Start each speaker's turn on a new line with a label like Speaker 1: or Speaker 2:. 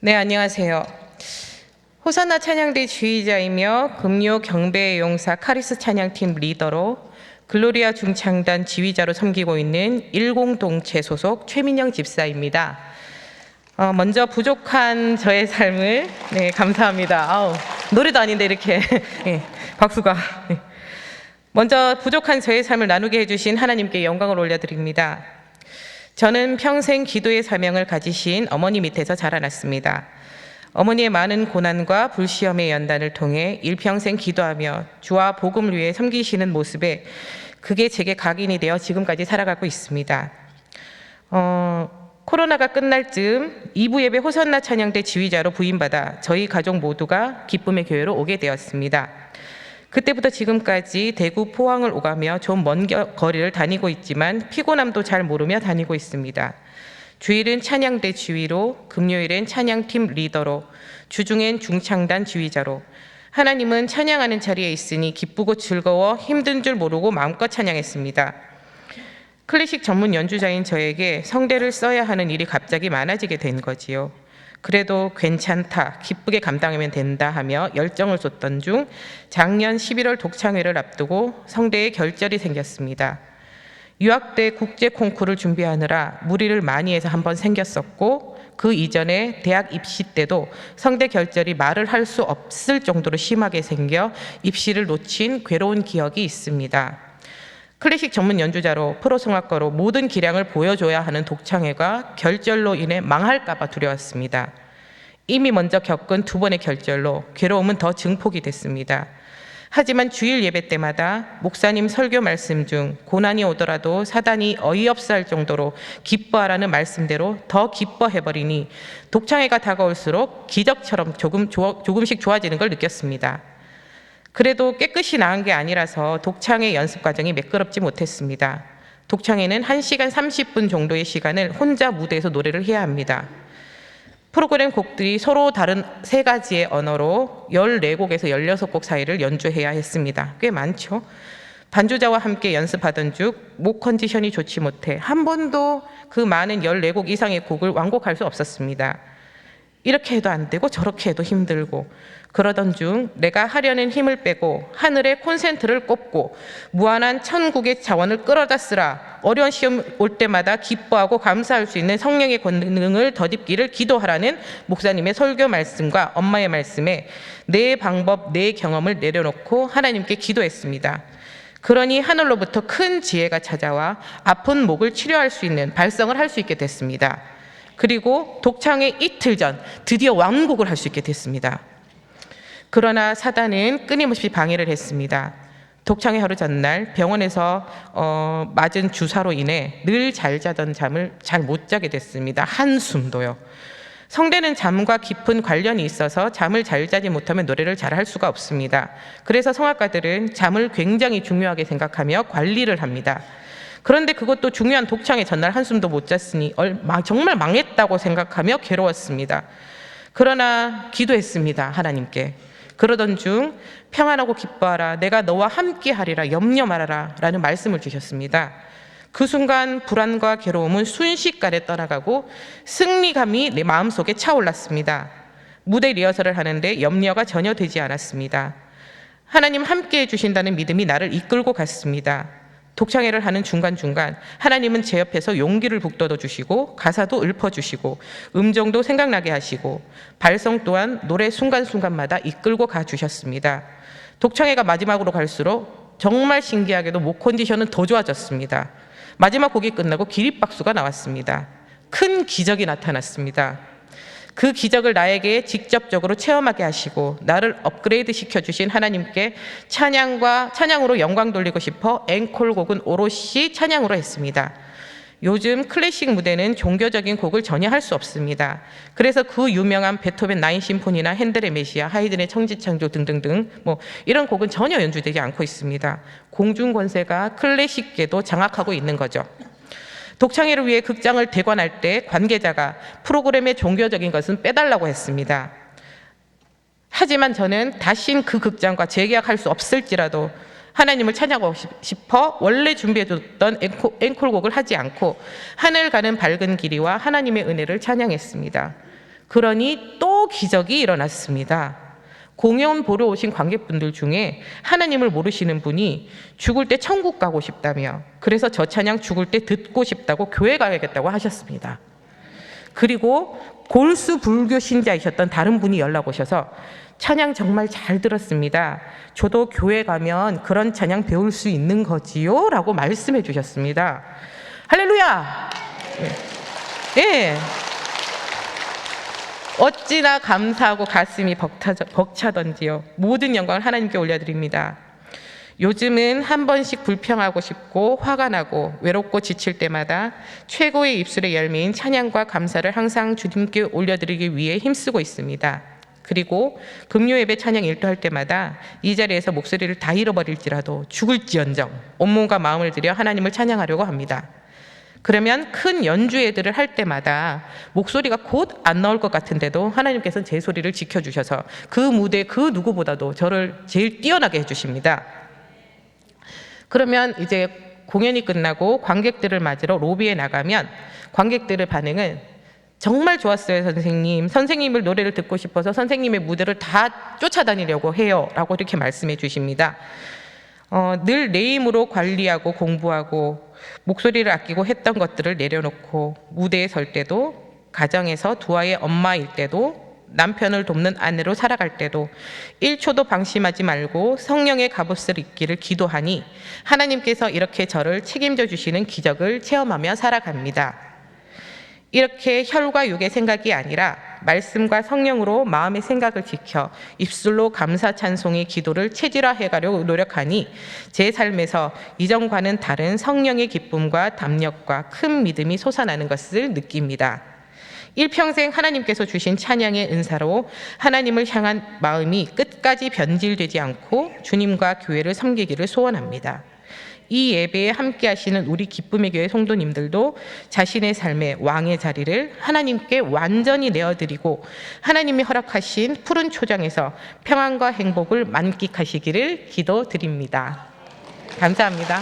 Speaker 1: 네, 안녕하세요. 호산나 찬양대 지휘자이며 금요 경배용사 카리스 찬양팀 리더로 글로리아 중창단 지휘자로 섬기고 있는 일공동체 소속 최민영 집사입니다. 먼저 부족한 저의 삶을 감사합니다. 노래도 아닌데 이렇게 박수가. 먼저 부족한 저의 삶을 나누게 해주신 하나님께 영광을 올려드립니다. 저는 평생 기도의 사명을 가지신 어머니 밑에서 자라났습니다. 어머니의 많은 고난과 불시험의 연단을 통해 일평생 기도하며 주와 복음을 위해 섬기시는 모습에 그게 제게 각인이 되어 지금까지 살아가고 있습니다. 코로나가 끝날 즈음 2부 예배 호산나 찬양대 지휘자로 부임받아 저희 가족 모두가 기쁨의 교회로 오게 되었습니다. 그때부터 지금까지 대구 포항을 오가며 좀 먼 거리를 다니고 있지만 피곤함도 잘 모르며 다니고 있습니다. 주일은 찬양대 지휘로, 금요일엔 찬양팀 리더로, 주중엔 중창단 지휘자로, 하나님은 찬양하는 자리에 있으니 기쁘고 즐거워 힘든 줄 모르고 마음껏 찬양했습니다. 클래식 전문 연주자인 저에게 성대를 써야 하는 일이 갑자기 많아지게 된 거지요. 그래도 괜찮다, 기쁘게 감당하면 된다 하며 열정을 쏟던 중 작년 11월 독창회를 앞두고 성대에 결절이 생겼습니다. 유학 때 국제 콩쿠르를 준비하느라 무리를 많이 해서 한번 생겼었고 그 이전에 대학 입시 때도 성대 결절이 말을 할 수 없을 정도로 심하게 생겨 입시를 놓친 괴로운 기억이 있습니다. 클래식 전문 연주자로 프로성악가로 모든 기량을 보여줘야 하는 독창회가 결절로 인해 망할까 봐 두려웠습니다. 이미 먼저 겪은 2번의 결절로 괴로움은 더 증폭이 됐습니다. 하지만 주일 예배 때마다 목사님 설교 말씀 중 고난이 오더라도 사단이 어이없어 할 정도로 기뻐하라는 말씀대로 더 기뻐해버리니 독창회가 다가올수록 기적처럼 조금씩 좋아지는 걸 느꼈습니다. 그래도 깨끗이 나은 게 아니라서 독창회 연습 과정이 매끄럽지 못했습니다. 독창회는 1시간 30분 정도의 시간을 혼자 무대에서 노래를 해야 합니다. 프로그램 곡들이 서로 다른 3가지의 언어로 14곡에서 16곡 사이를 연주해야 했습니다. 꽤 많죠? 반주자와 함께 연습하던 중 목 컨디션이 좋지 못해 한 번도 그 많은 14곡 이상의 곡을 완곡할 수 없었습니다. 이렇게 해도 안 되고 저렇게 해도 힘들고 그러던 중 내가 하려는 힘을 빼고 하늘에 콘센트를 꼽고 무한한 천국의 자원을 끌어다 쓰라. 어려운 시험 올 때마다 기뻐하고 감사할 수 있는 성령의 권능을 덧입기를 기도하라는 목사님의 설교 말씀과 엄마의 말씀에 내 방법, 내 경험을 내려놓고 하나님께 기도했습니다. 그러니 하늘로부터 큰 지혜가 찾아와 아픈 목을 치료할 수 있는 발성을 할 수 있게 됐습니다. 그리고 독창회 이틀 전 드디어 완곡을 할 수 있게 됐습니다. 그러나 사단은 끊임없이 방해를 했습니다. 독창회 하루 전날 병원에서 맞은 주사로 인해 늘 잘 자던 잠을 잘 못 자게 됐습니다. 한숨도요. 성대는 잠과 깊은 관련이 있어서 잠을 잘 자지 못하면 노래를 잘 할 수가 없습니다. 그래서 성악가들은 잠을 굉장히 중요하게 생각하며 관리를 합니다. 그런데 그것도 중요한 독창회 전날 한숨도 못 잤으니 정말 망했다고 생각하며 괴로웠습니다. 그러나 기도했습니다. 하나님께. 그러던 중 평안하고 기뻐하라, 내가 너와 함께하리라, 염려 말아라 라는 말씀을 주셨습니다. 그 순간 불안과 괴로움은 순식간에 떠나가고 승리감이 내 마음속에 차올랐습니다. 무대 리허설을 하는데 염려가 전혀 되지 않았습니다. 하나님 함께해 주신다는 믿음이 나를 이끌고 갔습니다. 독창회를 하는 중간중간 하나님은 제 옆에서 용기를 북돋워 주시고 가사도 읊어주시고 음정도 생각나게 하시고 발성 또한 노래 순간순간마다 이끌고 가주셨습니다. 독창회가 마지막으로 갈수록 정말 신기하게도 목 컨디션은 더 좋아졌습니다. 마지막 곡이 끝나고 기립박수가 나왔습니다. 큰 기적이 나타났습니다. 그 기적을 나에게 직접적으로 체험하게 하시고 나를 업그레이드 시켜주신 하나님께 찬양으로 영광 돌리고 싶어 앵콜곡은 오롯이 찬양으로 했습니다. 요즘 클래식 무대는 종교적인 곡을 전혀 할 수 없습니다. 그래서 그 유명한 베토벤 9 심포니나 핸델의 메시아, 하이든의 청지창조 등등등 이런 곡은 전혀 연주되지 않고 있습니다. 공중권세가 클래식계도 장악하고 있는 거죠. 독창회를 위해 극장을 대관할 때 관계자가 프로그램의 종교적인 것은 빼달라고 했습니다. 하지만 저는 다신 그 극장과 재계약할 수 없을지라도 하나님을 찬양하고 싶어 원래 준비해뒀던 앵콜곡을 하지 않고 하늘 가는 밝은 길이와 하나님의 은혜를 찬양했습니다. 그러니 또 기적이 일어났습니다. 공연 보러 오신 관객분들 중에 하나님을 모르시는 분이 죽을 때 천국 가고 싶다며, 그래서 저 찬양 죽을 때 듣고 싶다고 교회 가야겠다고 하셨습니다. 그리고 골수 불교 신자이셨던 다른 분이 연락 오셔서 찬양 정말 잘 들었습니다. 저도 교회 가면 그런 찬양 배울 수 있는 거지요? 라고 말씀해 주셨습니다. 할렐루야! 예. 어찌나 감사하고 가슴이 벅차던지요. 모든 영광을 하나님께 올려드립니다. 요즘은 한 번씩 불평하고 싶고 화가 나고 외롭고 지칠 때마다 최고의 입술의 열매인 찬양과 감사를 항상 주님께 올려드리기 위해 힘쓰고 있습니다. 그리고 금요 예배 찬양 일도할 때마다 이 자리에서 목소리를 다 잃어버릴지라도 죽을지언정 온몸과 마음을 들여 하나님을 찬양하려고 합니다. 그러면 큰 연주회들을 할 때마다 목소리가 곧 안 나올 것 같은데도 하나님께서는 제 소리를 지켜주셔서 그 무대 그 누구보다도 저를 제일 뛰어나게 해주십니다. 그러면 이제 공연이 끝나고 관객들을 맞으러 로비에 나가면 관객들의 반응은 정말 좋았어요, 선생님. 선생님을 노래를 듣고 싶어서 선생님의 무대를 다 쫓아다니려고 해요. 라고 이렇게 말씀해 주십니다. 늘 내 힘으로 관리하고 공부하고 목소리를 아끼고 했던 것들을 내려놓고 무대에 설 때도, 가정에서 두 아이의 엄마일 때도, 남편을 돕는 아내로 살아갈 때도 1초도 방심하지 말고 성령의 갑옷을 입기를 기도하니 하나님께서 이렇게 저를 책임져 주시는 기적을 체험하며 살아갑니다. 이렇게 혈과 육의 생각이 아니라 말씀과 성령으로 마음의 생각을 지켜 입술로 감사 찬송의 기도를 체질화해가려고 노력하니 제 삶에서 이전과는 다른 성령의 기쁨과 담력과 큰 믿음이 솟아나는 것을 느낍니다. 일평생 하나님께서 주신 찬양의 은사로 하나님을 향한 마음이 끝까지 변질되지 않고 주님과 교회를 섬기기를 소원합니다. 이 예배에 함께 하시는 우리 기쁨의 교회 성도님들도 자신의 삶의 왕의 자리를 하나님께 완전히 내어드리고 하나님이 허락하신 푸른 초장에서 평안과 행복을 만끽하시기를 기도드립니다. 감사합니다.